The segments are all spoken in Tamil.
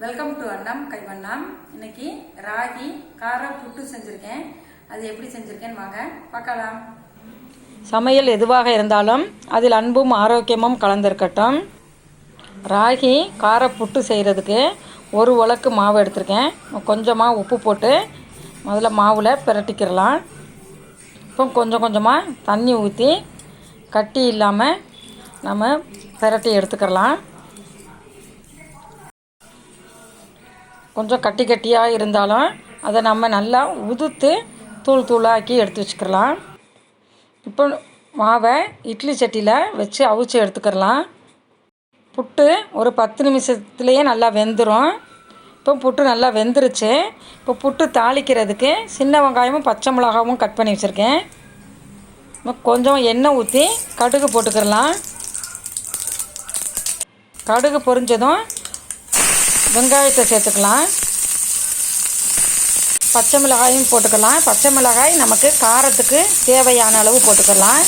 வெல்கம் டு அண்ணம் கைவண்ணம். இன்னைக்கு ராகி கார புட்டு செஞ்சிருக்கேன். அது எப்படி செஞ்சிருக்கேன்னு வாங்க பார்க்கலாம். சமையல் எதுவாக இருந்தாலும் அதில் அன்பும் ஆரோக்கியமும் கலந்திருக்கட்டும். ராகி கார புட்டு செய்கிறதுக்கு ஒரு உலக்கு மாவு எடுத்திருக்கேன். கொஞ்சமாக உப்பு போட்டு முதல்ல மாவில் பிரட்டிக்கிறலாம். இப்போ கொஞ்சம் கொஞ்சமாக தண்ணி ஊற்றி கட்டி இல்லாமல் நம்ம பிரட்டி எடுத்துக்கிறலாம். கொஞ்சம் கட்டி கட்டியாக இருந்தாலும் அதை நம்ம நல்லா உதுத்து தூள் தூளாக்கி எடுத்து வச்சுக்கிறலாம். இப்போ மாவை இட்லி சட்டியில் வச்சு அவிச்சு எடுத்துக்கிறலாம். புட்டு ஒரு 10 நிமிஷத்துலேயே நல்லா வெந்துடும். இப்போ புட்டு நல்லா வெந்துருச்சு. இப்போ புட்டு தாளிக்கிறதுக்கு சின்ன வெங்காயமும் பச்சை மிளகாவும் கட் பண்ணி வச்சுருக்கேன். கொஞ்சம் எண்ணெய் ஊற்றி கடுகு போட்டுக்கிறலாம். கடுகு பொரிஞ்சதும் வெங்காயத்தை சேர்த்துக்கலாம். பச்சை மிளகாயும் போட்டுக்கலாம். பச்சை மிளகாய் நமக்கு காரத்துக்கு தேவையான அளவு போட்டுக்கலாம்.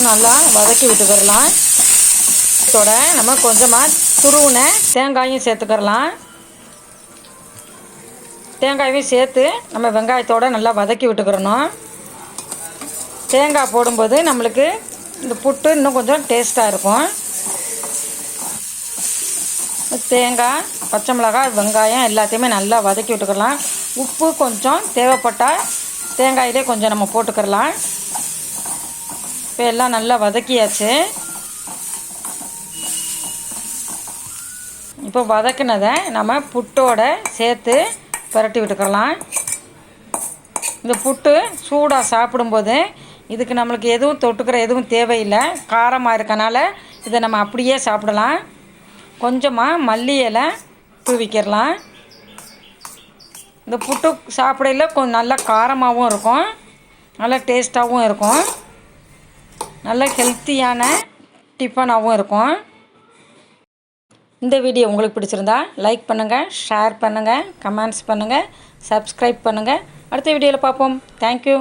நல்லா வதக்கி விட்டுக்கிறலாம். இதோட நம்ம கொஞ்சமாக துருவின தேங்காயும் சேர்த்துக்கிறலாம். தேங்காயும் சேர்த்து நம்ம வெங்காயத்தோடு நல்லா வதக்கி விட்டுக்கிறணும். தேங்காய் போடும்போது நம்மளுக்கு இந்த புட்டு இன்னும் கொஞ்சம் டேஸ்ட்டாக இருக்கும். தேங்காய், பச்சை மிளகாய், வெங்காயம் எல்லாத்தையுமே நல்லா வதக்கி விட்டுக்கலாம். உப்பு கொஞ்சம் தேவைப்பட்டால் தேங்காயிலே கொஞ்சம் நம்ம போட்டுக்கிறலாம். இப்போ எல்லாம் நல்லா வதக்கியாச்சு. இப்போ வதக்கினதை நம்ம புட்டோட சேர்த்து புரட்டி விட்டுக்கலாம். இந்த புட்டு சூடாக சாப்பிடும்போது இதுக்கு நம்மளுக்கு எதுவும் தொட்டுக்கிற எதுவும் தேவையில்லை. காரமாக இருக்கனால இதை நம்ம அப்படியே சாப்பிடலாம். கொஞ்சமாக மல்லி இலை தூவிக்கிறலாம். இந்த புட்டு சாப்பிடையில கொஞ்சம் நல்லா காரமாகவும் இருக்கும், நல்லா டேஸ்ட்டாகவும் இருக்கும், நல்ல ஹெல்த்தியான டிஃபனாகவும் இருக்கும். இந்த வீடியோ உங்களுக்கு பிடிச்சிருந்தா லைக் பண்ணுங்கள், ஷேர் பண்ணுங்கள், கமெண்ட்ஸ் பண்ணுங்கள், சப்ஸ்கிரைப் பண்ணுங்கள். அடுத்த வீடியோவில் பார்ப்போம். தேங்க்யூ.